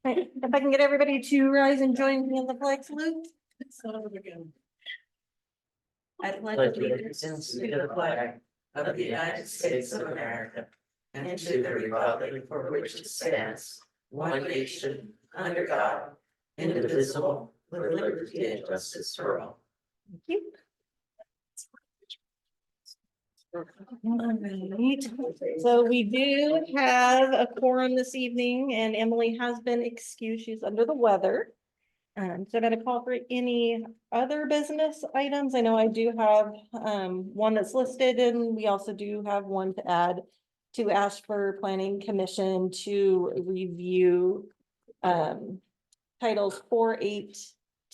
Right, if I can get everybody to rise and join me in the flag salute. I pledge allegiance to the flag of the United States of America and to the republic for which it stands, one nation, under God, indivisible, with liberty and justice for all. Thank you. Alright, so we do have a quorum this evening and Emily has been excused. She's under the weather. So I'm gonna call for any other business items. I know I do have one that's listed and we also do have one to add to ask for planning commission to review titles 4, 8,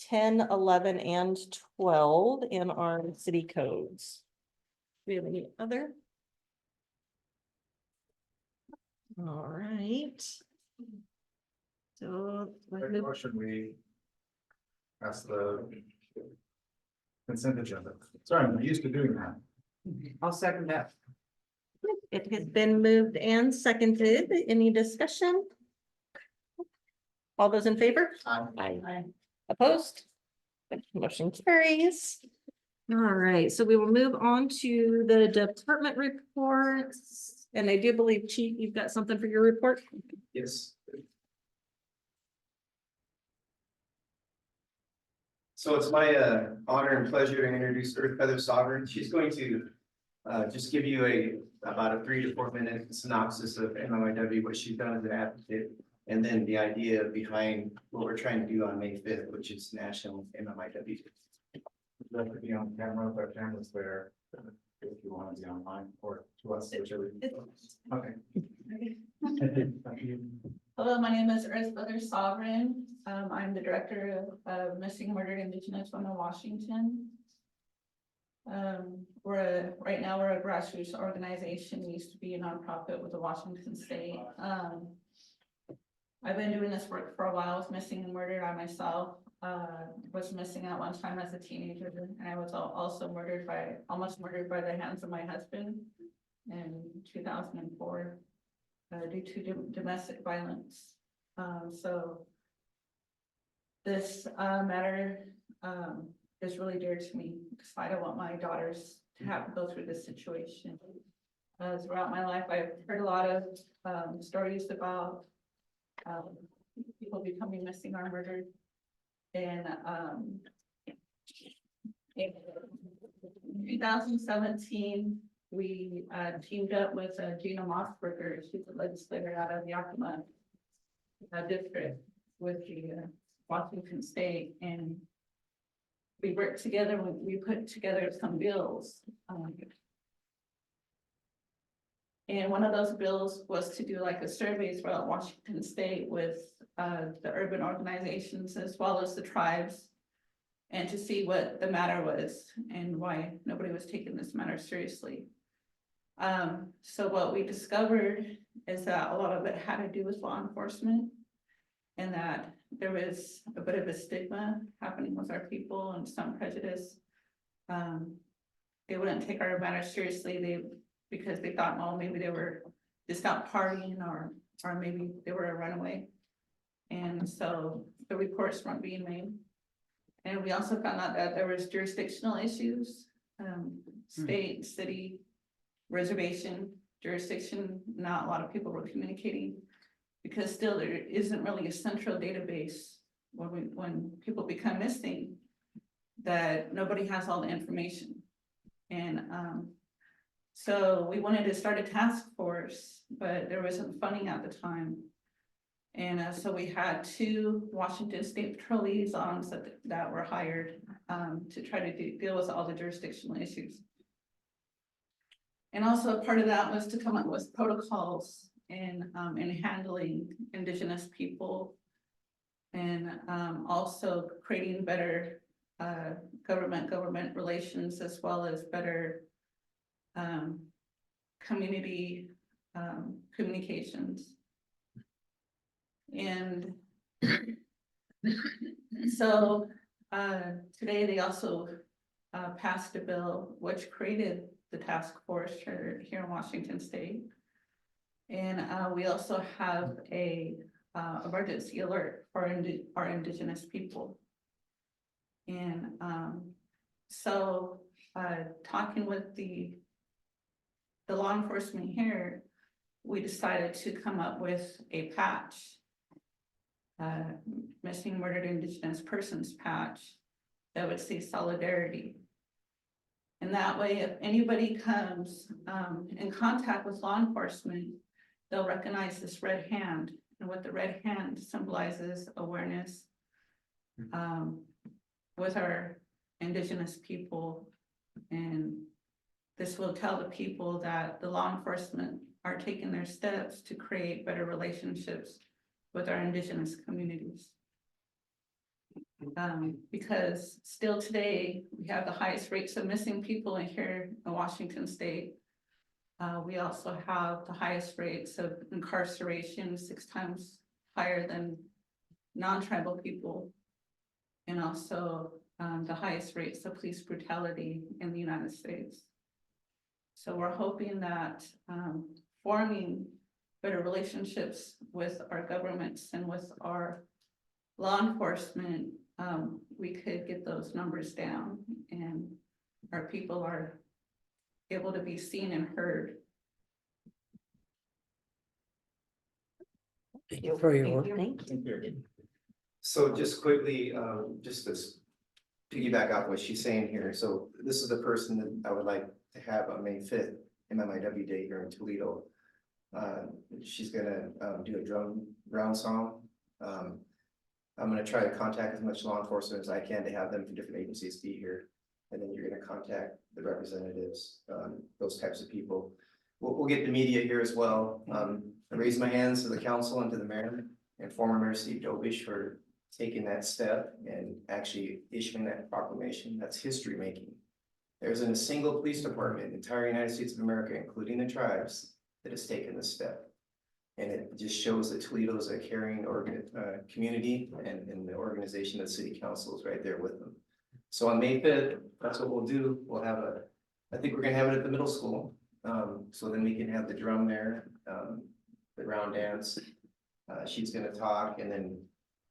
10, 11, and 12 in our city codes. Do we have any other? All right. So Or should we ask the consent agenda? Sorry, I'm used to doing that. I'll second that. it has been moved and seconded. Any discussion? All those in favor? Aye. Opposed? Motion carries. All right, so we will move on to the department reports. And I do believe, Chief, you've got something for your report? Yes. So it's my honor and pleasure to introduce Earth Feather Sovereign. She's going to just give you about a 3 to 4 minute synopsis of MMIW, what she's done as an advocate, and then the idea behind what we're trying to do on May 5th, which is National MMIW. That could be on camera, but camera's there. If you want to be online or to us, whichever. Okay. Hello, my name is Earth Feather Sovereign. I'm the director of Missing and Murdered Indigenous Women Washington. Right now we're a grassroots organization. We used to be a nonprofit with the Washington State. I've been doing this work for a while with Missing and Murdered. I myself was missing at one time as a teenager, and I was also almost murdered by the hands of my husband in 2004 due to domestic violence. So this matter is really dear to me because I don't want my daughters to have to go through this situation. Throughout my life, I've heard a lot of stories about people becoming missing or murdered. And in 2017, we teamed up with Gina Mossberger. She's a legislator out of Yakima district with the Washington State, and we worked together. We put together some bills, and one of those bills was to do like a survey throughout Washington State with the urban organizations as well as the tribes, and to see what the matter was and why nobody was taking this matter seriously. So what we discovered is that a lot of it had to do with law enforcement, and that there was a bit of a stigma happening with our people and some prejudice. They wouldn't take our matter seriously because they thought, well, maybe they were just out partying or maybe they were a runaway. And so the reports weren't being made. And we also found out that there was jurisdictional issues, state, city, reservation, jurisdiction. Not a lot of people were communicating because still there isn't really a central database when people become missing, that nobody has all the information. And so we wanted to start a task force, but there wasn't funding at the time. And so we had 2 Washington State Patrol liaisons that were hired to try to deal with all the jurisdictional issues. And also part of that was to come up with protocols in handling Indigenous people, and also creating better government relations, as well as better community communications. And so today they also passed a bill which created the task force here in Washington State. And we also have a emergency alert for our indigenous people. And so talking with the law enforcement here, we decided to come up with a patch. Missing murdered indigenous persons patch that would say solidarity. And that way, if anybody comes in contact with law enforcement, they'll recognize this red hand. And what the red hand symbolizes awareness with our indigenous people. And this will tell the people that the law enforcement are taking their steps to create better relationships with our indigenous communities. Because still today, we have the highest rates of missing people in here in Washington state. We also have the highest rates of incarceration, 6 times higher than non-tribal people. And also the highest rates of police brutality in the United States. So we're hoping that forming better relationships with our governments and with our law enforcement, we could get those numbers down and our people are able to be seen and heard. Thank you for your work. Thank you. So just quickly, just to piggyback off what she's saying here, so this is the person that I would like to have on May 5th, MMIW Day here in Toledo. She's gonna do a drum round song. I'm gonna try to contact as much law enforcement as I can to have them from different agencies be here. And then you're gonna contact the representatives, those types of people. We'll get the media here as well. I raise my hands to the council and to the mayor and former Mayor Steve Dobish for taking that step and actually issuing that proclamation. That's history making. There isn't a single police department in the entire United States of America, including the tribes, that has taken this step. And it just shows that Toledo is a caring community and the organization of the city council is right there with them. So on May 5th, that's what we'll do. We'll have I think we're gonna have it at the middle school. So then we can have the drum there, the round dance. She's gonna talk and then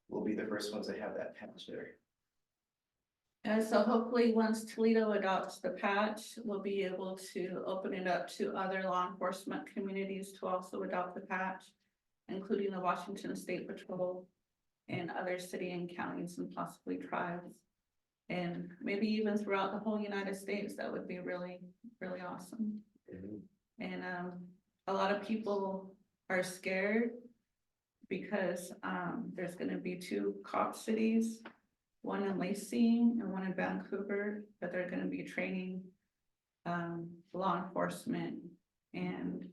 we'll be the first ones that have that patch there. And so hopefully, once Toledo adopts the patch, we'll be able to open it up to other law enforcement communities to also adopt the patch, including the Washington State Patrol and other city and counties and possibly tribes. And maybe even throughout the whole United States, that would be really, really awesome. And a lot of people are scared because there's gonna be 2 cop cities, one in Lansing and one in Vancouver, that they're gonna be training law enforcement. And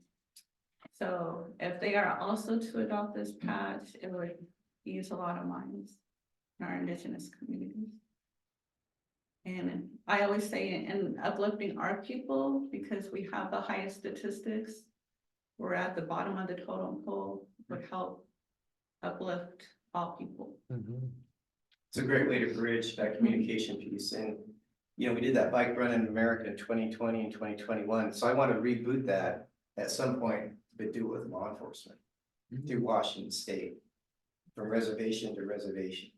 so if they are also to adopt this patch, it would ease a lot of minds in our indigenous communities. And I always say in uplifting our people, because we have the highest statistics, we're at the bottom of the totem pole, would help uplift all people. It's a great way to bridge that communication piece. And, you know, we did that bike run in America in 2020 and 2021. So I want to reboot that at some point, but do it with law enforcement through Washington State, from reservation to reservation,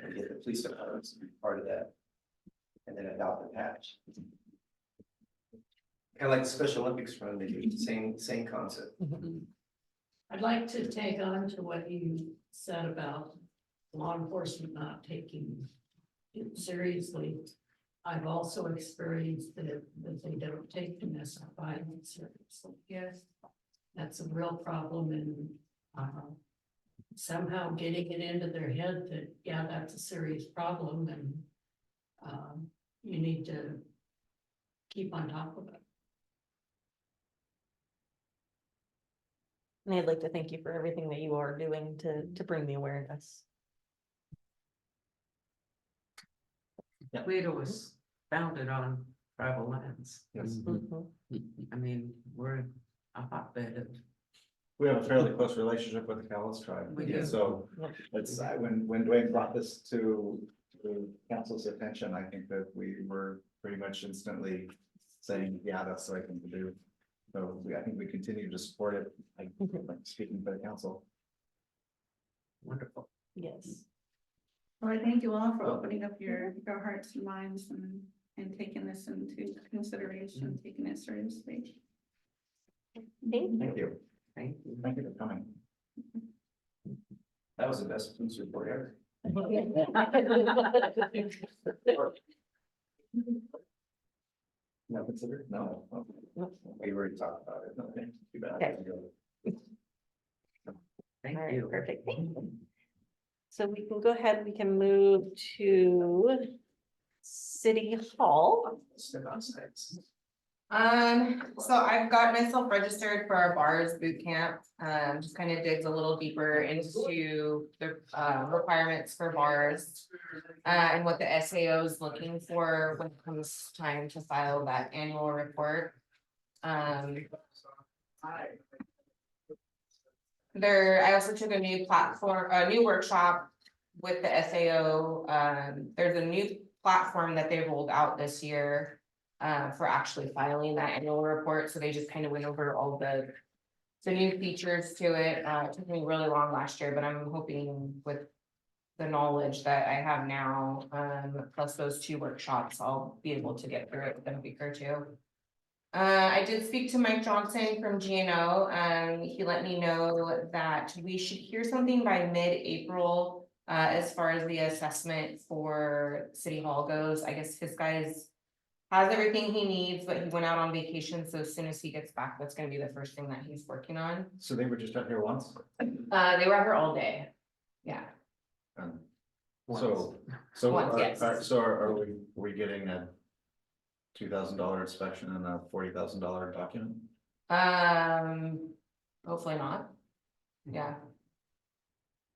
and get the police departments to be part of that. And then adopt the patch. Kind of like the Special Olympics run, they do the same concept. I'd like to take on to what you said about law enforcement not taking it seriously. I've also experienced that they don't take domestic violence seriously. Yes. That's a real problem, and somehow getting it into their head that, yeah, that's a serious problem, and you need to keep on top of it. And I'd like to thank you for everything that you are doing to bring the awareness. Toledo was founded on tribal lands. Yes, Mhm. I mean, we're a hotbed of. we have a fairly close relationship with the Cowles tribe. We do. So Yep. it's, when Dwayne brought this to the council's attention, I think that we were pretty much instantly saying, yeah, that's the right thing to do. So I think we continue to support it, like speaking for the council. Wonderful. Yes. Well, I thank you all for opening up your hearts and minds and taking this into consideration, taking it seriously. Thank you. Thank you. Thank you. Thank you for coming. That was the best police report ever. No, consider, no. We already talked about it. Okay, too bad. Okay. Thank All right, you. perfect. Thank you. So we can go ahead, we can move to City Hall. Step outside. So I've got myself registered for our bars boot camp, just kind of digs a little deeper into the requirements for bars. And what the SAO is looking for when it comes time to file that annual report. I also took a new platform, a new workshop with the SAO. There's a new platform that they rolled out this year. For actually filing that annual report, so they just kind of went over all the new features to it. It took me really long last year, but I'm hoping with the knowledge that I have now, plus those 2 workshops, I'll be able to get through it within a week or 2. I did speak to Mike Johnson from GNO. He let me know that we should hear something by mid-April as far as the assessment for City Hall goes. I guess his guys has everything he needs, but he went out on vacation, so as soon as he gets back, that's gonna be the first thing that he's working on. So they were just up here once? They were out here all day. Yeah, Um, Once. So, Once, yes. are we getting a $2,000 inspection and a $40,000 document? hopefully not. Yeah.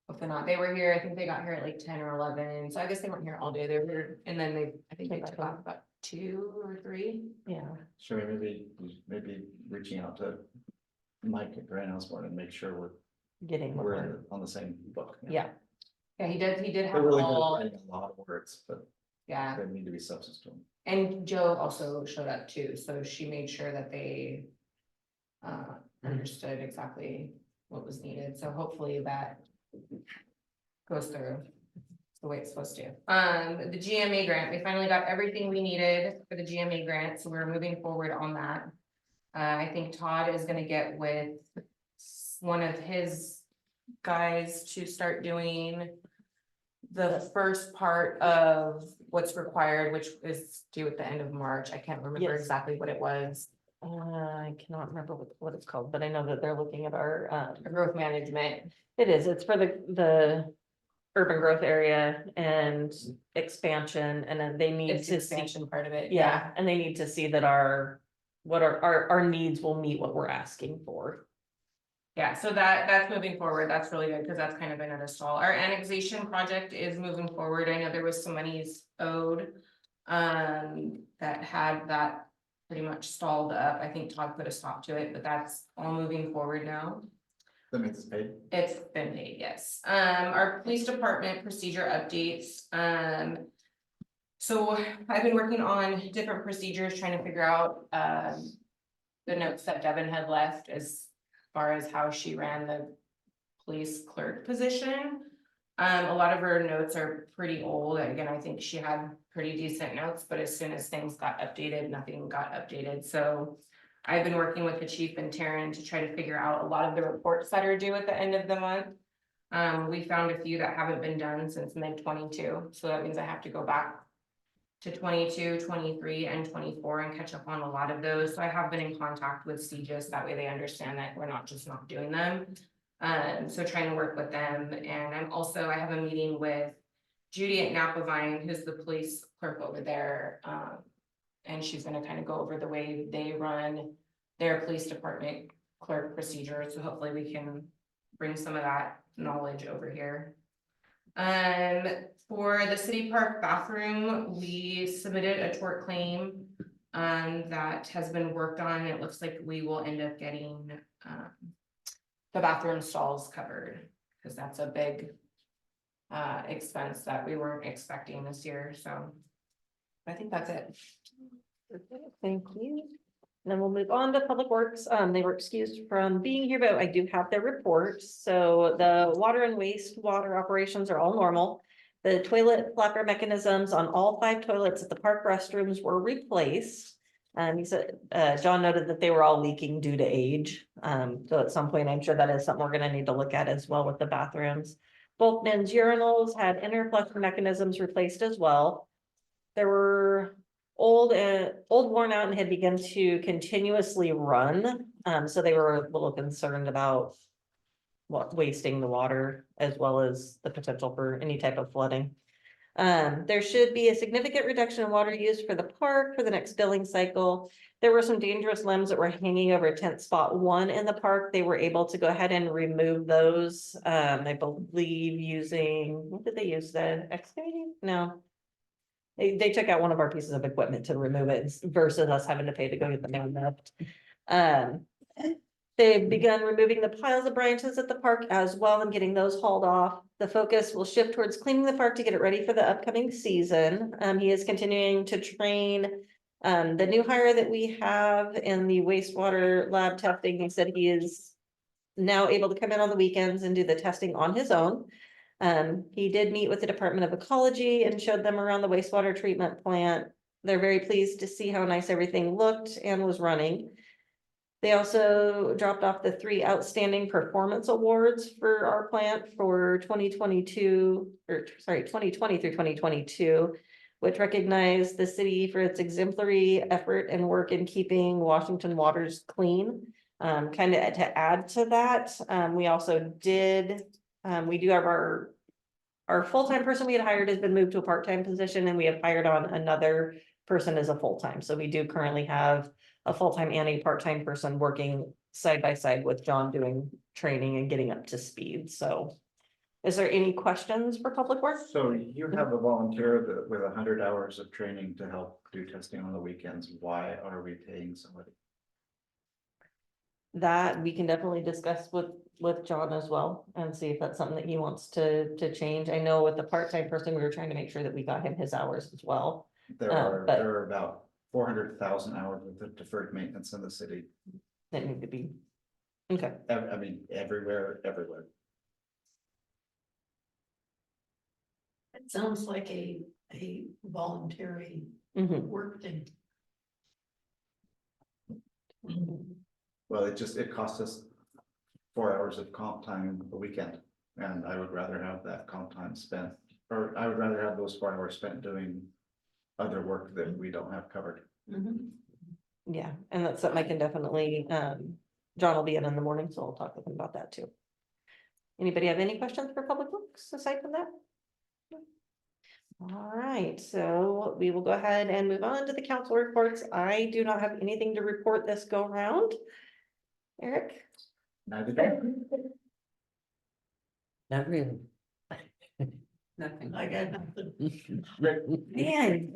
Hopefully not. They were here, I think they got here at like 10 or 11, so I guess they weren't here all day. They were, and then I think they took off about 2 or 3. Yeah. Should we maybe reaching out to Mike at Grand Osborne and make sure Getting. we're on the same book? Yeah. Yeah, he did They're have really good at all, writing a lot of words, but yeah. they need to be substance to them. And Joe also showed up too, so she made sure that they understood exactly what was needed, so hopefully that goes through the way it's supposed to. The GMA grant, we finally got everything we needed for the GMA grant, so we're moving forward on that. I think Todd is gonna get with one of his guys to start doing the first part of what's required, which is due at the end of March. I can't remember Yes. exactly what it was. I cannot remember what it's called, but I know that they're looking at our, Growth management. it's for the urban growth area and expansion, and then they need It's the to see. expansion part of it. Yeah, and they need to see that our needs will meet what we're asking for. Yeah, so that's moving forward. That's really good because that's kind of been at a stall. Our annexation project is moving forward. I know there was some monies owed. That had that pretty much stalled up. I think Todd put a stop to it, but that's all moving forward now. That means it's paid. It's been paid, yes. Our police department procedure updates. So I've been working on different procedures, trying to figure out the notes that Devin had left as far as how she ran the police clerk position. A lot of her notes are pretty old. Again, I think she had pretty decent notes, but as soon as things got updated, nothing got updated. So I've been working with the chief and Taryn to try to figure out a lot of the reports that are due at the end of the month. We found a few that haven't been done since mid-22, so that means I have to go back to 22, 23, and 24 and catch up on a lot of those. So I have been in contact with CJIS, that way they understand that we're not just not doing them. So trying to work with them, and I have a meeting with Judy at Napavine, who's the police clerk over there. And she's gonna kind of go over the way they run their police department clerk procedure, so hopefully we can bring some of that knowledge over here. For the city park bathroom, we submitted a tort claim that has been worked on. It looks like we will end up getting the bathroom stalls covered, because that's a big expense that we weren't expecting this year, so I think that's it. Thank you. Then we'll move on to Public Works. They were excused from being here, but I do have their reports. So the water and wastewater operations are all normal. The toilet flapper mechanisms on all 5 toilets at the park restrooms were replaced. He said, John noted that they were all leaking due to age. So at some point, I'm sure that is something we're gonna need to look at as well with the bathrooms. Both men's urinals had inner flush mechanisms replaced as well. There were old worn out and had begun to continuously run. So they were a little concerned about wasting the water as well as the potential for any type of flooding. There should be a significant reduction in water use for the park for the next billing cycle. There were some dangerous limbs that were hanging over tent spot 1 in the park. They were able to go ahead and remove those. I believe using, what did they use? The excavating? No. They took out one of our pieces of equipment to remove it versus us having to pay to go get the man lift. They've begun removing the piles of branches at the park as well and getting those hauled off. The focus will shift towards cleaning the park to get it ready for the upcoming season. He is continuing to train the new hire that we have in the wastewater lab testing. He said he is now able to come in on the weekends and do the testing on his own. He did meet with the Department of Ecology and showed them around the wastewater treatment plant. They're very pleased to see how nice everything looked and was running. They also dropped off the 3 outstanding performance awards for our plant for 2020 through 2022, which recognized the city for its exemplary effort and work in keeping Washington waters clean. Kind of to add to that, we also did, we do have our full-time person we had hired has been moved to a part-time position, and we have hired on another person as a full-time. So we do currently have a full-time and a part-time person working side by side with John doing training and getting up to speed. So is there any questions for Public Works? So you have a volunteer with 100 hours of training to help do testing on the weekends. Why are we paying somebody? That we can definitely discuss with John as well and see if that's something that he wants to change. I know with the part-time person, we were trying to make sure that we got him his hours as well. There but- are about 400,000 hours worth of deferred maintenance in the city. That need to be, okay, I mean, everywhere. It sounds like a voluntary mhm. work thing. Well, it costs us 4 hours of comp time a weekend, and I would rather have that comp time spent, or I would rather have those 4 hours spent doing other work that we don't have covered. Yeah, and that's something I can definitely, John will be in the morning, so I'll talk with him about that too. Anybody have any questions for Public Works aside from that? All right, so we will go ahead and move on to the council reports. I do not have anything to report this go round. Eric? Neither do Not really. Nothing. I got nothing. Man.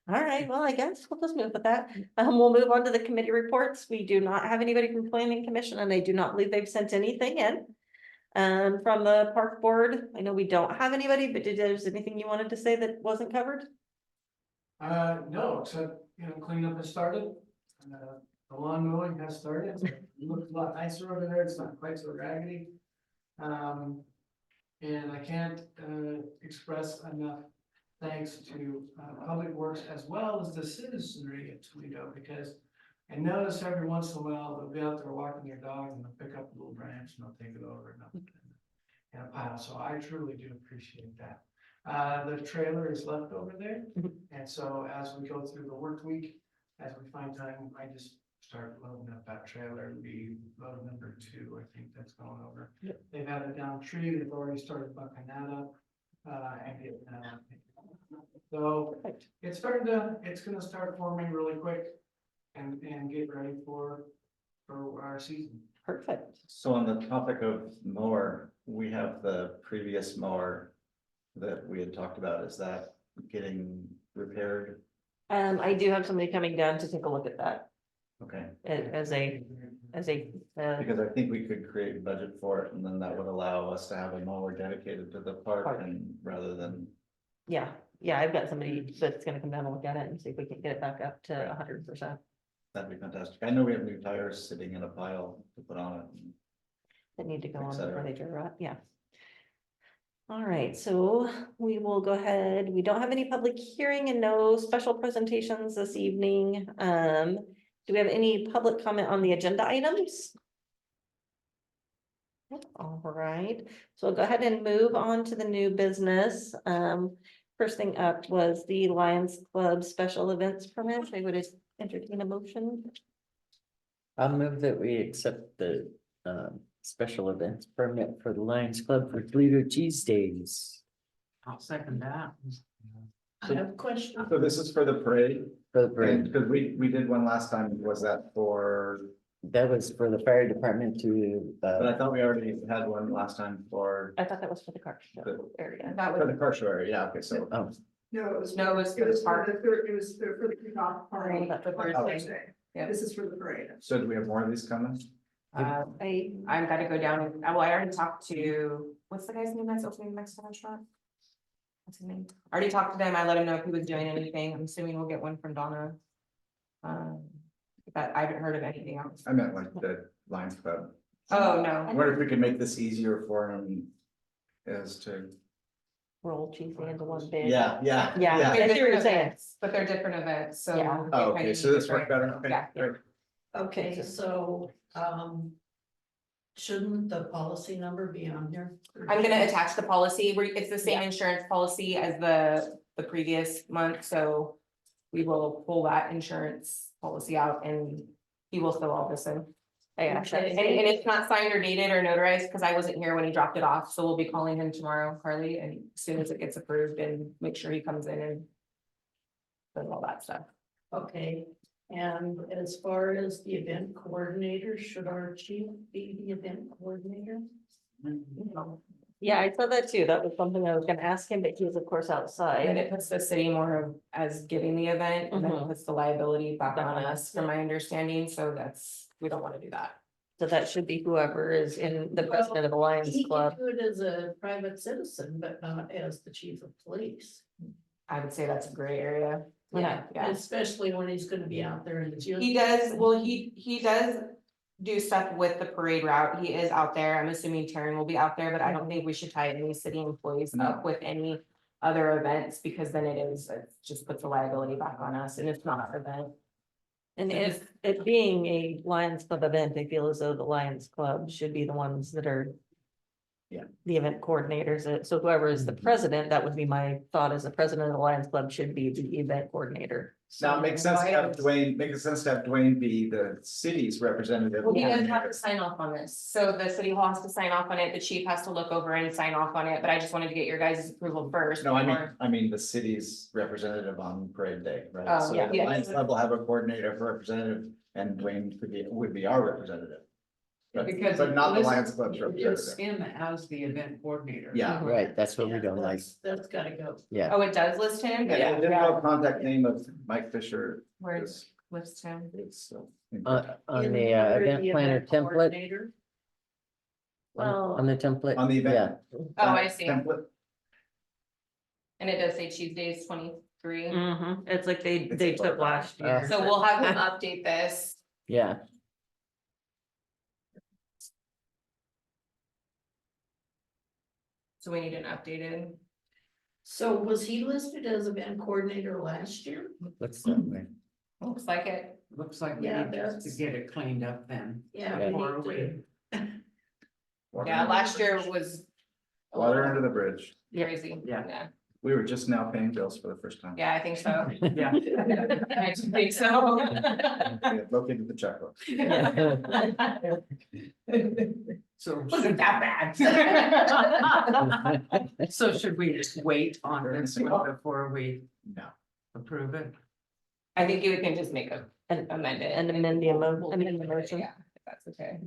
All right, well, I guess we'll just move with that. We'll move on to the committee reports. We do not have anybody from Planning Commission, and I do not believe they've sent anything in. From the Park Board, I know we don't have anybody, but there's anything you wanted to say that wasn't covered? No, except, cleanup has started. The lawn mowing has started. It looks a lot nicer over there. It's not quite so raggedy. And I can't, express enough thanks to, Public Works as well as the citizenry of Toledo, because I notice every once in a while they'll be out there walking their dog and they'll pick up a little branch and they'll take it over and they'll put it in a pile. So I truly do appreciate that. The trailer is left over there. And so as we go through the work week, as we find time, I just start loading up that trailer. It'll be load number 2, I think that's going over. Yep. They've had a down tree. They've already started bucking that up. And getting that up. So it's gonna start forming really quick and get ready for our season. Perfect. So on the topic of mower, we have the previous mower that we had talked about. Is that getting repaired? I do have somebody coming down to take a look at that Okay, as a, because I think we could create a budget for it, and then that would allow us to have a mower dedicated to the park, Park. and rather than. yeah, I've got somebody that's gonna come down and look at it and see if we can get it back up to 100%. That'd be fantastic. I know we have new tires sitting in a pile to put on it. That need to go Et on before cetera. they dry rot, yeah. All right, so we will go ahead. We don't have any public hearing and no special presentations this evening. Do we have any public comment on the agenda items? All right, so we'll go ahead and move on to the new business. First thing up was the Lions Club special events permit. I would entertain a motion. I'll move that we accept the special events permit for the Lions Club for Toledo Cheese Days I'll second that. I have a question. So this is for the parade, for the and parade. because we did one last time, was that for, That was for the fire department to but I thought we already had one last time for, I thought that was for the car show area. That for was, the car show area, yeah, okay, so. oh, No, it was. No, it was for the park. It was for the kickoff party. that's what on we're saying. Thursday. Yeah. This is for the parade. So do we have more of these coming? I've got to go down, well, I already talked to, what's the guy's name that's opening the Mexican restaurant? What's his name? I already talked to them, I let him know if he was doing anything, I'm assuming we'll get one from Donna. But I haven't heard of anything else. I meant like the Lions Club. Oh, I no, wonder if we could make this easier for them as to, Roll cheesy into one big. yeah. Yeah. They're I see what you're different saying. events, but they're different events, so. Yeah. they Oh, kinda okay, so need this worked different- better, okay, Yeah. great. Okay, so, shouldn't the policy number be on here? I'm gonna attach the policy, it's the same Yeah. insurance policy as the previous month, so. We will pull that insurance policy out and he will fill all this in. I gotcha. Okay. And it's not signed or dated or notarized, because I wasn't here when he dropped it off, so we'll be calling him tomorrow, Carly, and as soon as it gets approved and make sure he comes in and. Does all that stuff. Okay, and as far as the event coordinator, should our chief be the event coordinator? Yeah, I saw that too. That was something I was gonna ask him, but he was of course And then outside. it puts the city more of as giving the event, and then it Mhm. puts the liability back on Back on us, from my understanding, so we don't wanna do that. So that should be whoever is in the president of the Lions He can Club. do it as a private citizen, but not as the chief of police. I would say that's a gray area. Yeah, Yeah. especially when he's gonna be out there in the. He does, well, he does do stuff with the parade route. He is out there. I'm assuming Taryn will be out there, but I don't think we should tie any city employees up with any other events, because then it just puts the liability back on us, and it's not our event. And if it being a Lions Club event, I feel as though the Lions Club should be the ones that are. Yeah. The event coordinators, so whoever is the president, that would be my thought, as the president of the Lions Club should be the event coordinator. Now, it makes sense to have Dwayne be the city's representative. Well, he does have to sign off on this, so the city hall has to sign off on it, the chief has to look over and sign off on it, but I just wanted to get your guys' approval first. No, before- I mean the city's representative on parade day, right? Oh, So yeah. the Lions Club will have a coordinator, representative, and Dwayne would be our representative. But Because but not the it Lions Club's It's representative. him as the event coordinator. Yeah. right, that's what we Yeah, don't like, That's gotta go. yeah. Oh, it does list him? And the general contact name of Mike Fisher Where is, list him? On In the under event planner template, coordinator. Well, on the template, on the yeah, event. Oh, I see, and Template. it does say Tuesdays 23, it's like they It's a took last year. so we'll have him update this. yeah. So we need an updated. So was he listed as event coordinator last year? Looks that way. Looks like it. Looks like we Yeah, need just to that's- get it cleaned up then. Yeah. Yeah. we Or need to- Yeah, last year was Water under the bridge. crazy. Yeah. We were just now paying bills for the first time. Yeah, I think so. Yeah. I think so. We had located the checkbook. So, Wasn't that bad. so should we just wait on this one before we No. approve it? I think you can just make And amend it. and amend the motion. Yeah, if that's okay.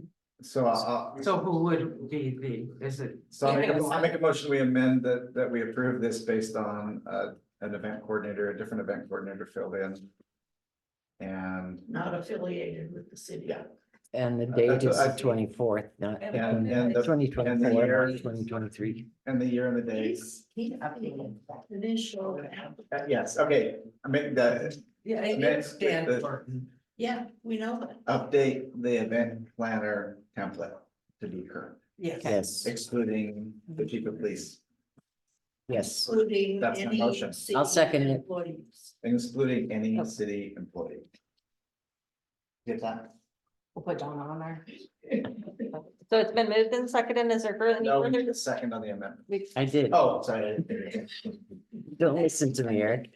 So I'll, So who would be is it? so I'll make a motion, we amend that we approve this based on an event coordinator, a different event coordinator filled in. And, Not affiliated with the city. Yeah. And the date is I- the 24th, not and the, 2024, year. not 2023. and the year and the date. He initial. Yes, okay, I make that, Yeah, Next, it's Dan the- Thornton. Yeah, we know that. Update the event planner template to be current, Yes. Yes, excluding the chief of police, yes. Including That's my any motion. city I'll second it. employees. excluding any Okay. city employee. Get that? We'll put Donna on there. So it's been moved and seconded. Is there any No, we further? need a second on the amendment. I did. Oh, sorry. I didn't hear you. Don't listen to me, Eric.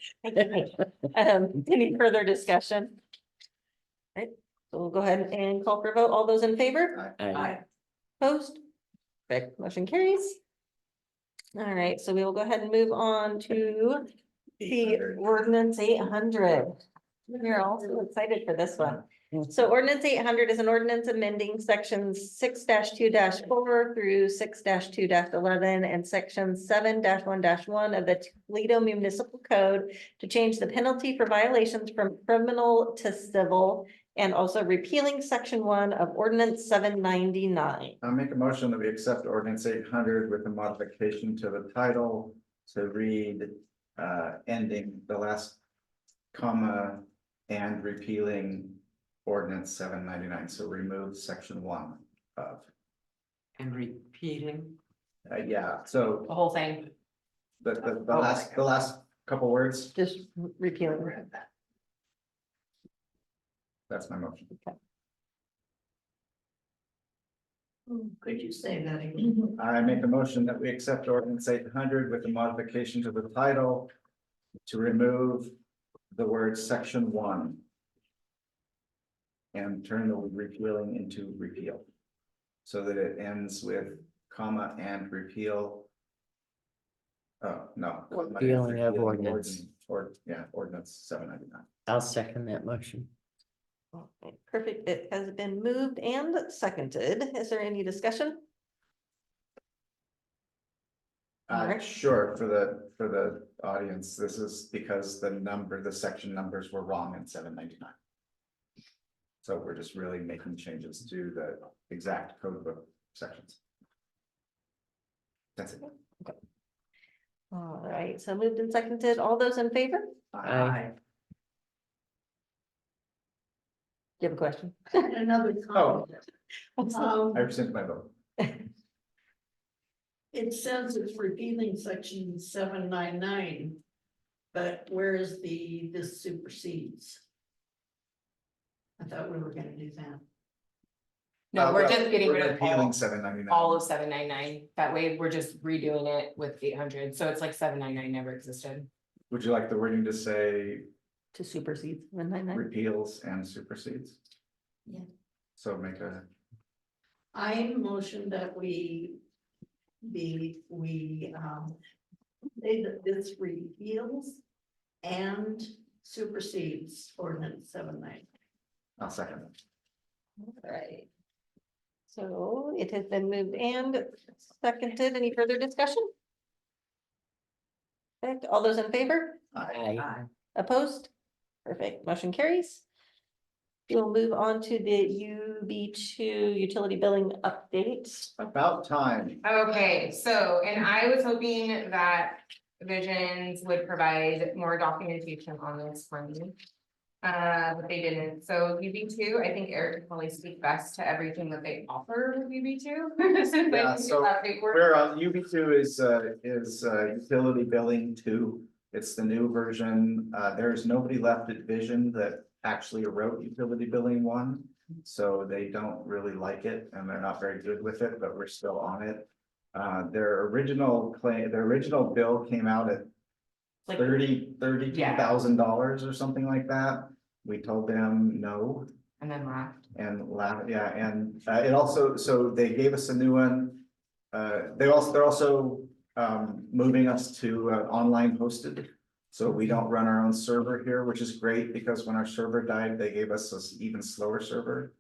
Any further discussion? Right, so we'll go ahead and call for a vote. All those in favor? I, Opposed? Perfect, motion carries. All right, so we will go ahead and move on to the 800. ordinance 800. We're all so excited for this one. So ordinance 800 is an ordinance amending sections 6-2-4 through 6-2-11 and section 7-1-1 of the Toledo Municipal Code to change the penalty for violations from criminal to civil, and also repealing section 1 of ordinance 799. I'll make a motion that we accept ordinance 800 with a modification to the title to read, ending the last comma and repealing ordinance 799, so remove section 1 of, And repeating. yeah, so The whole thing. the Oh, last couple words, Just repealing. that's my motion. Could you say that again? I make a motion that we accept ordinance 800 with a modification to the title to remove the word section 1 and turn the repealing into repeal, so that it ends with comma and repeal. Oh, no. Repealing of ordinance. Or, yeah, ordinance 799. I'll second that motion. Okay, perfect. It has been moved and seconded. Is there any discussion? Alright. Sure, for the audience, this is because the section numbers were wrong in 799. So we're just really making changes to the exact code book sections. That's it. All right, so moved and seconded. All those in favor? Aye. Do you have a question? Another comment. I rescind my vote. It says it's repealing section 799. But where is this supersedes? I thought we were gonna do that. No, we're Well, just getting we're rid of repealing all 799. of 799. That way, we're just redoing it with 800. So it's like 799 never existed. Would you like the wording to say To supersede 199? repeals and supersedes? Yeah. So make a, I motion that we say that this repeals and supersedes ordinance 799. I'll second it. All right. So it has been moved and seconded. Any further discussion? Perfect. All those in favor? I, Opposed? Perfect. Motion carries. We'll move on to the UB2 utility billing update. About time. Okay, so, and I was hoping that Visions would provide more documentation on this for me. But they didn't, so UB2, I think Eric can probably speak best to everything that they offer with UB2. Since they Yeah, do so that big work. We're on UB2 is utility billing 2. It's the new version. There's nobody left at Vision that actually wrote utility billing 1. So they don't really like it and they're not very good with it, but we're still on it. Their original bill came out at Like, $32,000 or something like that. We told them no. and then laughed. Yeah, and it also, so they gave us a new one. They're also moving us to online hosted. So we don't run our own server here, which is great because when our server died, they gave us an even slower server.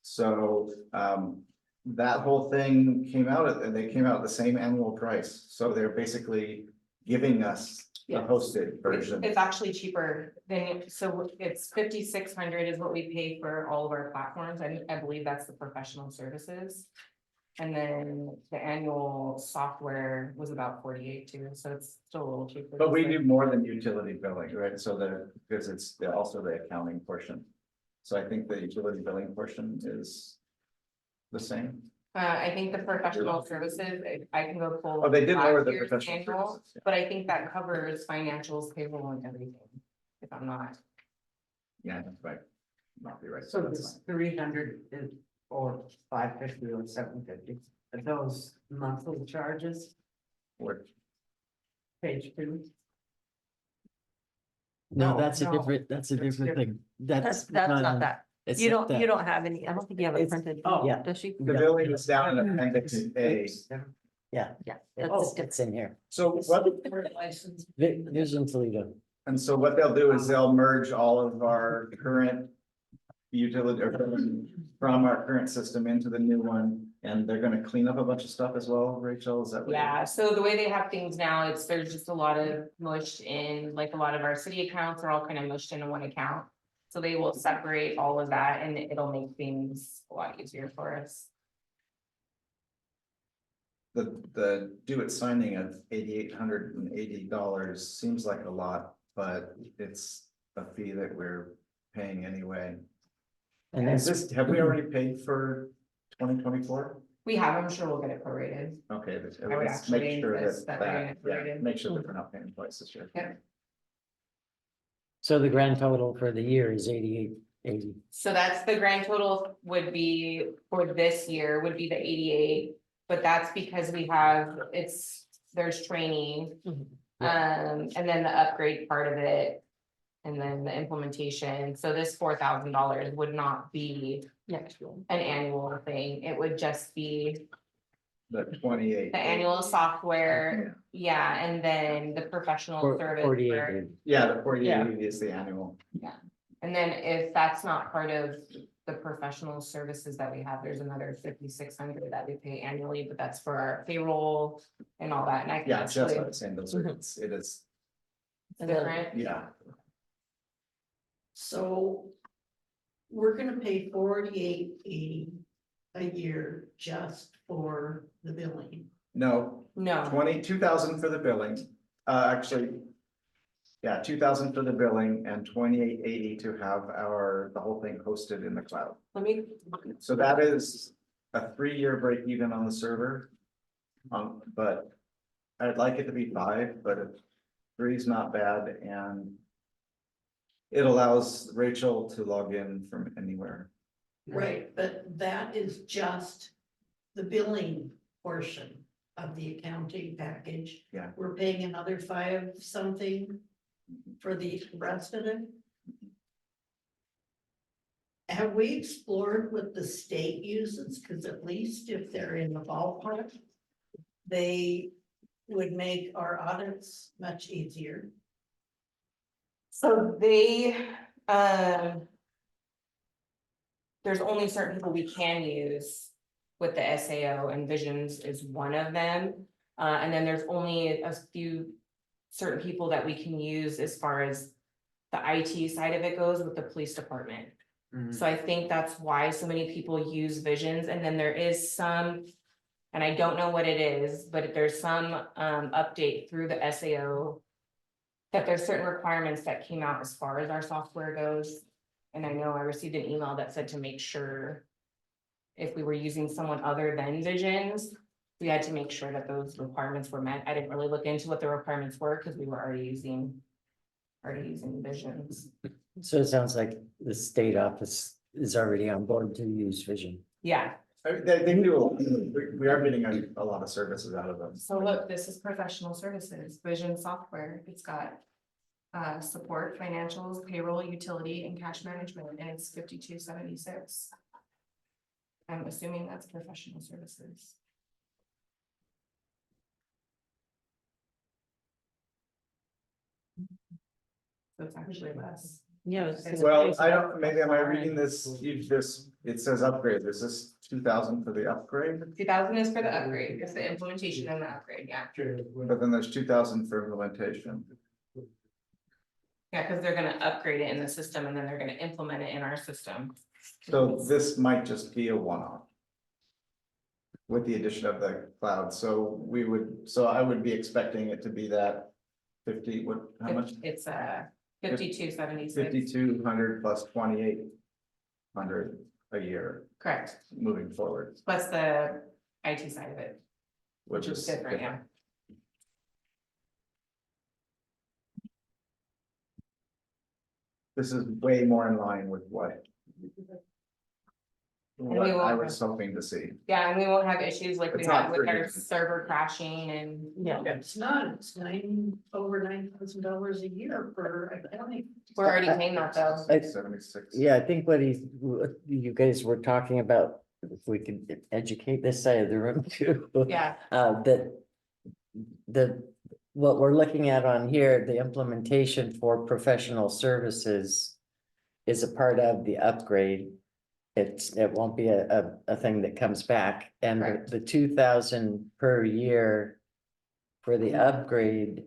So that whole thing came out, they came out at the same annual price. So they're basically giving us the Yes. hosted version. It's actually cheaper than, so it's 5,600 is what we pay for all of our platforms. I believe that's the professional services. And then the annual software was about 48 too, so it's still a little cheaper. But we do more than utility billing, right? So because it's also the accounting portion. So I think the utility billing portion is the same. I think the professional services, I can go pull. Oh, they did lower last the year's professional annual, services, yeah. But I think that covers financials, payroll and everything, if I'm not. Yeah, that's right. Not be right. So that's this fine. 300 is, or 550 or 750, are those monthly charges, Or- page 2? No, No, that's a no, different, that's a that's different thing. That's not that. It's You not don't, you that. don't have any, I don't think you have it It's- printed. oh, yeah. Does she? The billing is down in appendix A. Yeah, Yeah. it's, That's it's in here. So what, License. Vision Toledo. and so what they'll do is they'll merge all of our current utility or from our current system into the new one, and they're gonna clean up a bunch of stuff as well, Rachel, is that? what- Yeah, so the way they have things now, there's just a lot of mushed in, like a lot of our city accounts are all kind of mushed into one account. So they will separate all of that and it'll make things a lot easier for us. The due at signing of $8,880 seems like a lot, but it's a fee that we're paying anyway. And Is that's, this, have we already paid for 2024? We have, I'm sure we'll get it prorated. Okay, I would let's make actually sure insist that, that they're getting it yeah, prorated. make sure that we're not paying twice this year. Yep. so the grand total for the year is 8880. So that's the grand total would be for this year would be the 88, but that's because we have, there's training. And then the upgrade part of it. And then the implementation, so this $4,000 would not be an annual thing, it would just be The 28. the annual software, yeah, and then the professional service. where- 48. Yeah, the 48 is the annual. And then if that's not part of the professional services that we have, there's another 5,600 that we pay annually, but that's for our payroll and all that, and I can Yeah, just actually. what I'm saying, those are, it is, It's different. yeah. So we're gonna pay 4880 a year just for the billing. No, No, 2,000 for the billing, actually. Yeah, 2,000 for the billing and 2,880 to have the whole thing hosted in the cloud. let me, So that is a 3-year break even on the server. But I'd like it to be 5, but if 3 is not bad, and it allows Rachel to log in from anywhere. Right, but that is just the billing portion of the accounting package. Yeah. We're paying another 5 something for the rest of it. Have we explored what the state uses? Cause at least if they're in the ballpark, they would make our audits much easier. so there's only certain people we can use with the SAO, and Visions is one of them. And then there's only a few certain people that we can use as far as the IT side of it goes with the police department. So I think that's why so many people use Visions, and then there is some, and I don't know what it is, but there's some update through the SAO. That there's certain requirements that came out as far as our software goes. And I know I received an email that said to make sure. If we were using someone other than Visions, we had to make sure that those requirements were met. I didn't really look into what the requirements were because we were already using Visions. So it sounds like the state office is already on board to use Vision. Yeah, I mean, they do, we are getting a lot of services out of them. so look, this is professional services, Vision software. It's got support, financials, payroll, utility, and cash management, and it's 5276. I'm assuming that's professional services. So it's actually less. Yeah. Well, I don't, maybe am I reading this, it says upgrade, is this 2,000 for the upgrade? 2,000 is for the upgrade, it's the implementation and the upgrade, yeah. But then there's 2,000 for implementation. Yeah, because they're gonna upgrade it in the system and then they're gonna implement it in our system. So this might just be a one-off. With the addition of the cloud, so I would be expecting it to be that 50, how much? It's 5276. 5,200 plus 28. a year Correct, moving forward, plus the IT side of it, which is different, yeah. This is way more in line with what we I won't was hoping to see. Yeah, and we won't have issues like we It's had not with our pretty. server crashing and. Yeah. It's not, it's over $9,000 a year for accounting. We're already paying that though. 76. Yeah, I think what you guys were talking about, if we could educate this side of the room too. Yeah, That what we're looking at on here, the implementation for professional services is a part of the upgrade. It won't be a thing that comes back, and Correct. the 2,000 per year for the upgrade.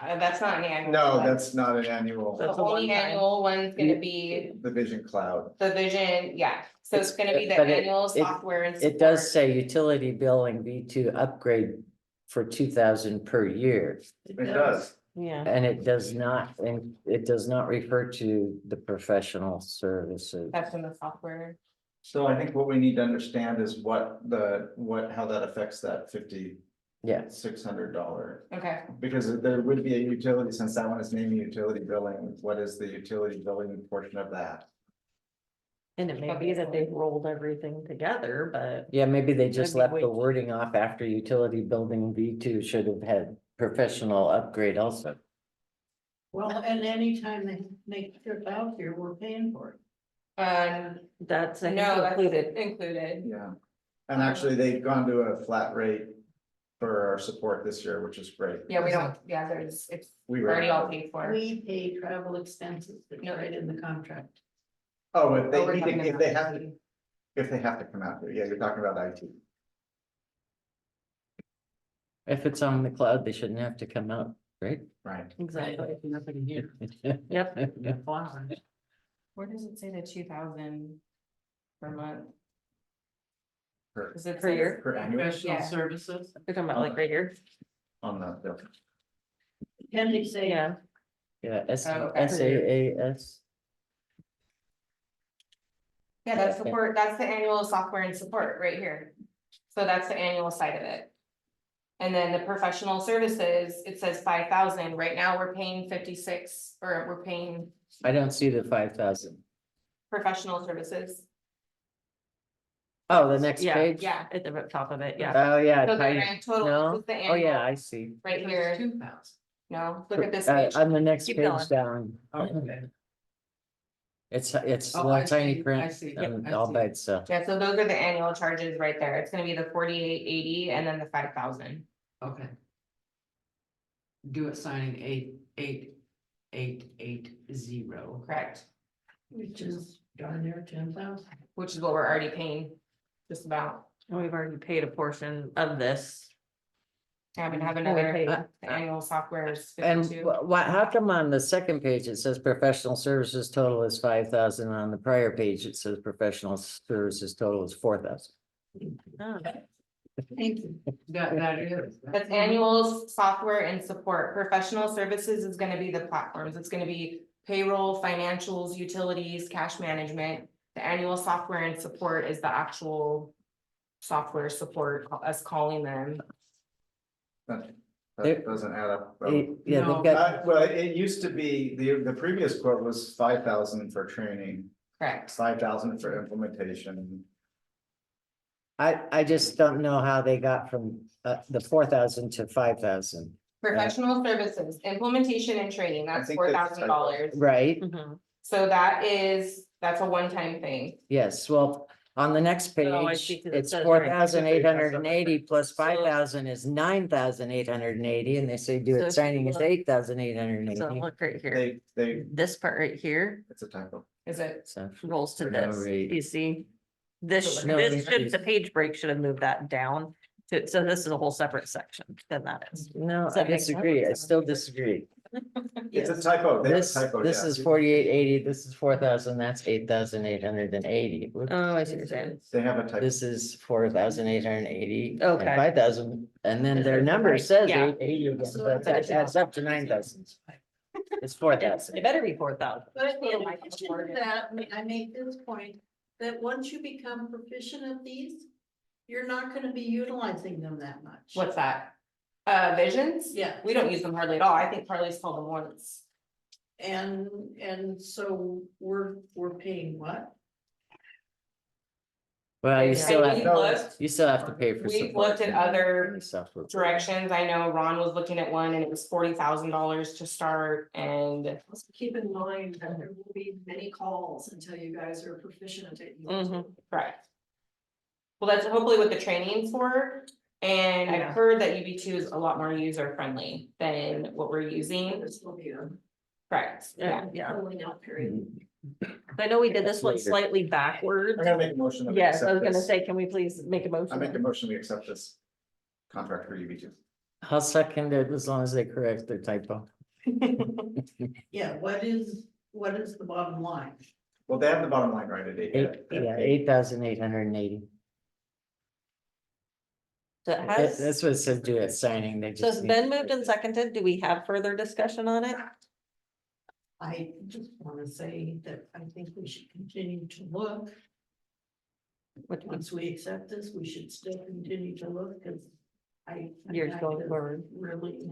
that's not an annual. No, one. that's not an annual, The That's a only one-time. annual one's gonna be the Vision Cloud. the Vision, yeah, so it's gonna be the But annual software and. It does support. say utility billing V2 upgrade for 2,000 per year. It does. Yeah. And it does not refer to the professional services. That's in the software. So I think what we need to understand is how that affects that Yeah, $5,600. Okay, Because there would be a utility, since that one is naming utility billing, what is the utility billing portion of that? And it may be that they've rolled everything together, but yeah, maybe they just That'd left be the way- wording off after utility building V2 should have had professional upgrade also. Well, and anytime they make a trip out here, we're paying for it. that's no, that's included. included. Yeah. And actually, they've gone to a flat rate for our support this year, which is great. Yeah, we don't, yeah, it's We already ran all out. paid for. We pay travel expenses, that's No. right in the contract. Oh, if Oh, we're they, talking if about they have IT. to, if they have to come out here, yeah, you're talking about IT. If it's on the cloud, they shouldn't have to come out, right? Right. Exactly. Nothing here. Yep. Where does it say the 2,000 per month? Per- 'Cause it Per year? says- Per annual Yeah. services. You're talking about like right here? on the bill. Appendix A. Yeah. Yeah, Oh, okay. SAAS. Yeah, that's Okay. support, that's the annual software and support right here. So that's the annual side of it. And then the professional services, it says 5,000. Right now, we're paying 56, or we're paying I don't see the 5,000. professional services. Oh, the next Yeah, page? Yeah. At the top of it, yeah. Oh, yeah. So the tiny- grand total, No, this is the oh, yeah, annual I see. right here. 2,000. No, look at this page. On the next Keep page going. down. Okay. It's Oh, little I tiny see, I print see, I all see. by itself. Yeah, so those are the annual charges right there. It's gonna be the 4880 and then the 5,000. Okay. Do it signing 88880. Correct, Which is darn near 10,000. which is what we're already paying, just about. And we've already paid a portion of this. Having have we another, paid. the annual software is And 52. what, how come on the second page it says professional services total is 5,000, on the prior page it says professional services total is 4,000? Oh, Thank you. That is. That's annual software and support. Professional services is gonna be the platforms. It's gonna be payroll, financials, utilities, cash management. The annual software and support is the actual software support, us calling them. That There- doesn't add up. Yeah, No, they've got, Well, it used to be, the previous quote was 5,000 for training, Correct. 5,000 for implementation. I just don't know how they got from the 4,000 to 5,000, Professional services, implementation and training, I that's think that's $4,000. right? mhm. So that's a one-time thing. Yes, well, on the next Oh, I page, see, 'cause it it's says right- 4,880 plus 5,000 is 9,880, and they say do So it if signing you is look- 8,880. So look right here, They, this part right here it's a typo. Is it? So, rolls to For no this, rate. you see? This, No this should, increase. the page break should have moved that down, so this is a whole separate section than that is. no, Does I that make sense? disagree, I still disagree. It's a typo. They have a This, typo, this yeah. is 4,880, this is 4,000, that's 8,880. Oh, I see what you're saying. They have a typo. This is 4,880. Okay. 5,000, and then This their is number right, says yeah. 880, but that adds up to 9,000. It's 4,000. It better be 4,000. But in addition to that, I make this point, that once you become proficient at these, you're not gonna be utilizing them that much. What's that? Visions? Yeah, We don't use them hardly at all. I think Carly's told them once. and so we're paying what? Well, you Okay, still we have, looked- you still have to pay for. We've support looked at and other software. directions. I know Ron was looking at one and it was $40,000 to start and Let's keep in mind that there will be many calls until you guys are proficient at it. correct. Well, that's hopefully what the training's for. And I've Yeah. heard that UB2 is a lot more user friendly than what we're using. This will be a Correct, yeah. Yeah, rolling out period. I know we did this one Later. slightly backwards. I'm gonna make a motion. that we Yes, I was accept gonna this. say, can we please make a I make a motion? motion, we accept this contract for UB2. I'll second it as long as they correct their typo. Yeah, what is the bottom line? Well, they have the bottom line right at 8,880. So it has, That's what it says do at signing. They so it's just. been moved and seconded. Do we have further discussion on it? I just wanna say that I think we should continue to look. Which ones? Once we accept this, we should still continue to look, cause I'd Years like going to forward. Really.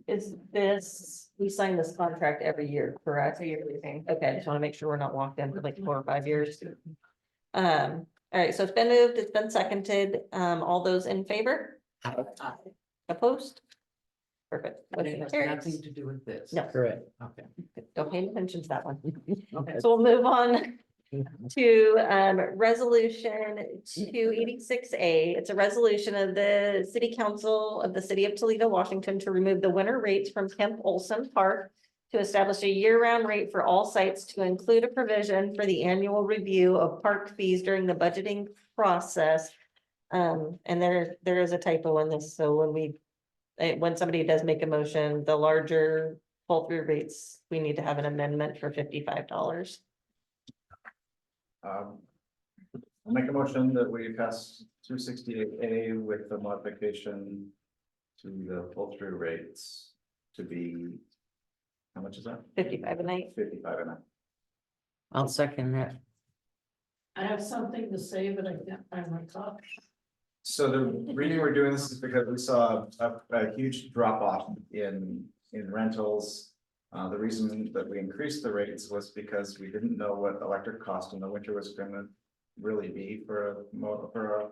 Is this, we sign this contract every year, correct? That's a yearly thing. Okay, I just wanna make sure we're not locked in for like 4 or 5 years. All right, so it's been moved, it's been seconded. All those in favor? Opposed? Perfect. Motion carries. to do with this. No. Correct. Okay. Don't pay attention to that one. Okay. So we'll move on to resolution 286A. It's a resolution of the City Council of the City of Toledo, Washington, to remove the winter rates from Kemp Olson Park to establish a year-round rate for all sites, to include a provision for the annual review of park fees during the budgeting process. And there is a typo in this, so when somebody does make a motion, the larger pull-through rates, we need to have an amendment for $55. I'll make a motion that we pass 268A with the modification to the pull-through rates to be, how much is that? 55 a night. 55 and a. I'll second that. I have something to say, but I can't find my copy. So the reason we're doing this is because we saw a huge drop off in rentals. The reason that we increased the rates was because we didn't know what electric cost in the winter was gonna really be for a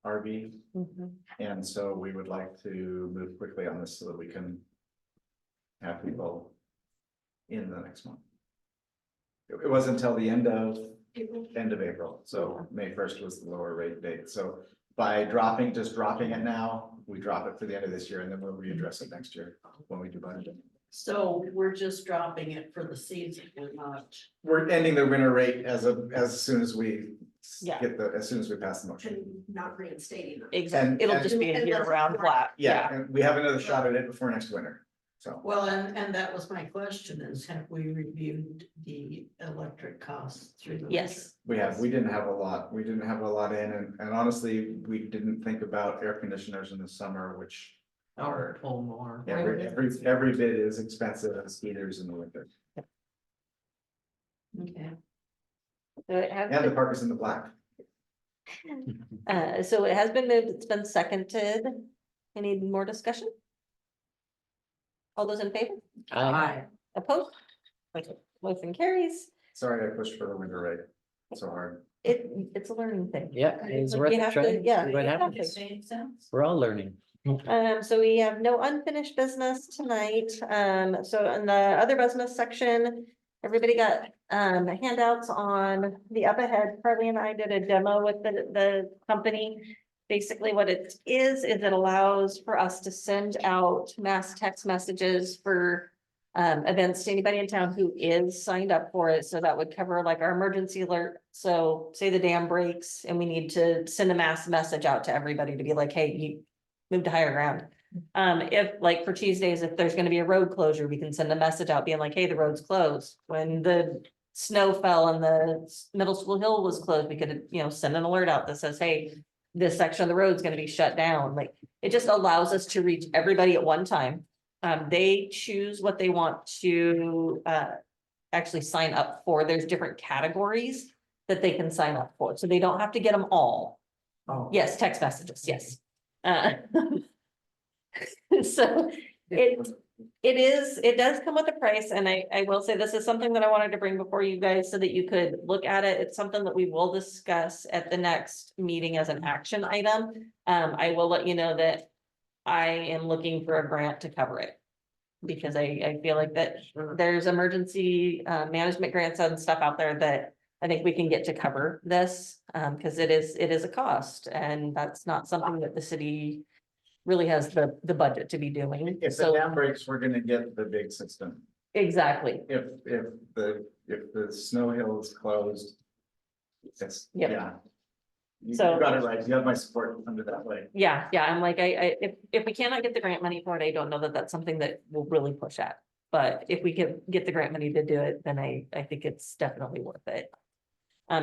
RV. And so we would like to move quickly on this so that we can have people in the next month. It wasn't until the end of April, so May 1st was the lower rate date, so by just dropping it now, we drop it for the end of this year, and then we'll readdress it next year when we do budget. So we're just dropping it for the season, we're not. We're ending the winter rate as soon as we Yeah. as soon as we pass the motion. And not reinstating them. Exactly. It'll just be a And- year-round flat. Yeah, and we have another shot at it before next winter, so. Well, and that was my question, is have we reviewed the electric costs through the? Yes. We didn't have a lot in, and honestly, we didn't think about air conditioners in the summer, which are, Pull more. every bit is expensive as heaters in the winter, Okay. So it has, and the park is in the black. so it has been moved, it's been seconded. Any more discussion? All those in favor? Aye. Opposed? Okay, motion carries. Sorry, I pushed for the winter rate so hard. It's a learning thing. Yeah, it's Like, worth you a have to- try. yeah, See what exactly. happens. Makes sense. We're all learning. So we have no unfinished business tonight. So in the other business section, everybody got handouts on the up ahead. Carly and I did a demo with the company. Basically what it is it allows for us to send out mass text messages for events to anybody in town who is signed up for it. So that would cover like our emergency alert. So say the dam breaks and we need to send a mass message out to everybody to be like, hey, you move to higher ground. If like for Tuesdays, if there's gonna be a road closure, we can send a message out being like, hey, the road's closed. When the snow fell and the middle school hill was closed, we could, send an alert out that says, hey, this section of the road is gonna be shut down. Like, it just allows us to reach everybody at one time. They choose what they want to, actually sign up for. There's different categories that they can sign up for, so they don't have to get them all. Oh. Yes, text messages, yes. So it does come with a price, and I will say this is something that I wanted to bring before you guys so that you could look at it. It's something that we will discuss at the next meeting as an action item. I will let you know that I am looking for a grant to cover it. Because I feel like that there's emergency management grants and stuff out there that I think we can get to cover this. Because it is a cost, and that's not something that the city really has the budget to be doing. If the So dam breaks, we're gonna get the big system. exactly, If the snow hill is closed. It's, Yep. yeah. You So- got it right. You have my support under that way. yeah, I'm like, if we cannot get the grant money for it, I don't know that that's something that we'll really push at. But if we can get the grant money to do it, then I think it's definitely worth it.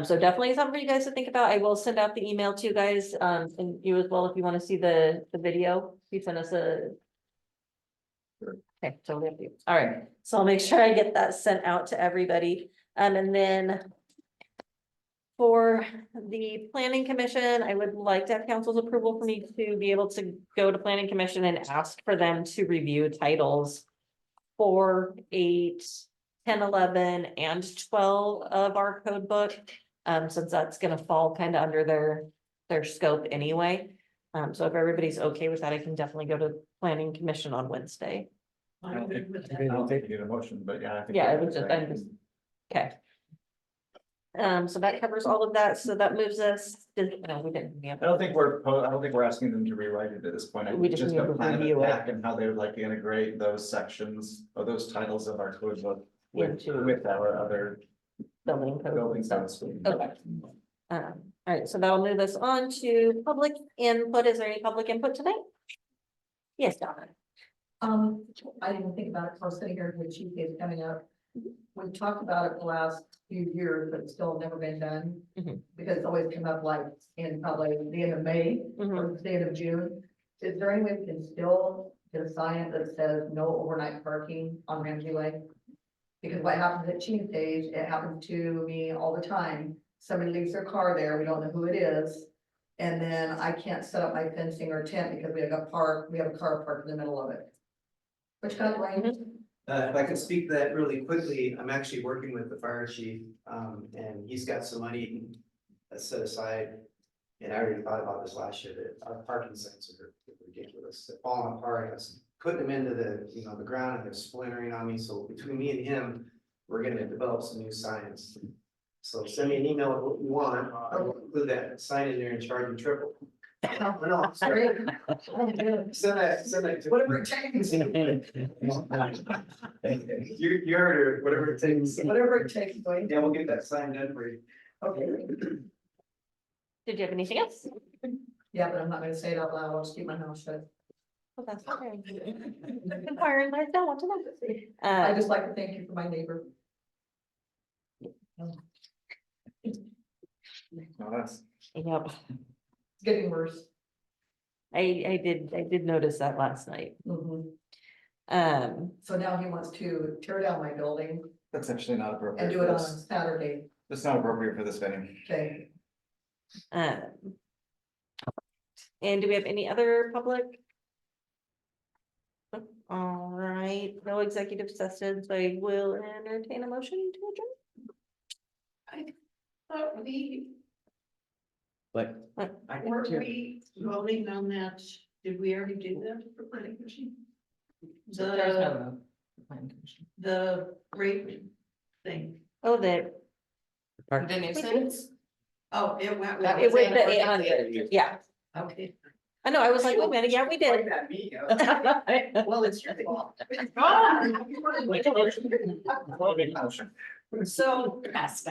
So definitely something for you guys to think about. I will send out the email to you guys, and you as well, if you want to see the video, you send us a. Okay, totally up to you. All right, so I'll make sure I get that sent out to everybody. And then. For the planning commission, I would like to have council's approval for me to be able to go to planning commission and ask for them to review titles. 4, 8, 10, 11, and 12 of our code book. Since that's gonna fall kind of under their scope anyway. So if everybody's okay with that, I can definitely go to planning commission on Wednesday. I don't think you need a motion, but yeah. I think Yeah, we're it was just, okay. I'm just, okay. So that covers all of that, so that moves us, no, we didn't. I don't think we're asking them to rewrite it at this point. I We think just need a to plan of review it. attack and how they would like to integrate those sections or those titles of our code book Into- with our other Building code. building stuff. codes. Okay. All right, so that'll move us on to public input. Is there any public input tonight? Yes, Donna. I didn't think about it, so I was sitting here with Chief Gates coming up. We've talked about it the last few years, but it's still never been done. Mhm. Because it's always come up like in probably the end of May Mhm. or the end of June. Is there any way we can still get a sign that says no overnight parking on Ramsey Lake? Because what happens at Chief Days, it happens to me all the time. Somebody leaves their car there, we don't know who it is. And then I can't set up my fencing or tent because we have a car parked in the middle of it. Which kind of lane? If I could speak to that really quickly, I'm actually working with the fire chief, and he's got some money set aside. And I already thought about this last year, that our parking signs are ridiculous, they're falling apart, I was putting them into the ground and they're splintering on me, so between me and him, we're gonna develop some new signs. So send me an email with what you want, I'll include that sign in there and charge you triple. No, it's great. Send that. Whatever it takes, You heard her, whatever it takes. whatever it takes, Dwayne. Yeah, we'll get that sign done for you. Okay, Did you have anything else? yeah, but I'm not gonna say it out loud, I'll just keep my mouth shut. Well, that's okay. Fire and life don't want to know. I just like to thank you for my neighbor. No, that's, Yep, It's getting worse. I did notice that last night. Mhm. So So now he wants to tear down my building that's actually not appropriate. and do for it on this. Saturday, It's not appropriate for this venue. okay? Um. And do we have any other public? All right, no executive sessions. I will entertain a motion to adjourn. But we, But were we voting on that? Did we already do that for planning commission? The rate thing. Oh, the, The nuisance, Oh, it went. That it was went the 800, yeah. Okay. I know, I was like, wait a minute, yeah, we did. Well, it's your fault. Big motion. So,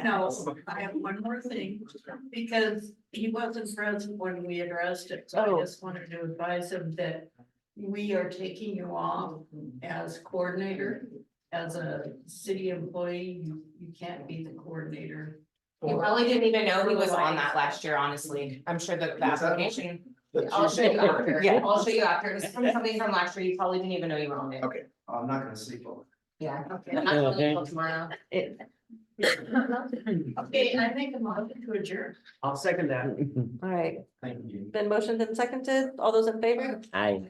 no, I have one more thing, because he wasn't present when we addressed it, so Oh. I just wanted to advise him that we are taking you off as coordinator. As a city employee, you can't be the coordinator. he probably didn't even know he was on that last year, honestly, I'm sure that the application I'll show you after, Yeah. I'll show you after, it's from something from last year, you probably didn't even know you owned it. Okay, I'm not gonna sleep over. Yeah. Okay. I'm not telling you until tomorrow. Okay, I make a motion to adjourn. I'll second that. All right, Thank you. been motioned and seconded. All those in favor? I.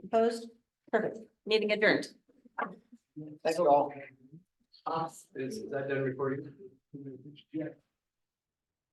Opposed? Perfect. Meeting adjourned. Thank you all. Is that done recording?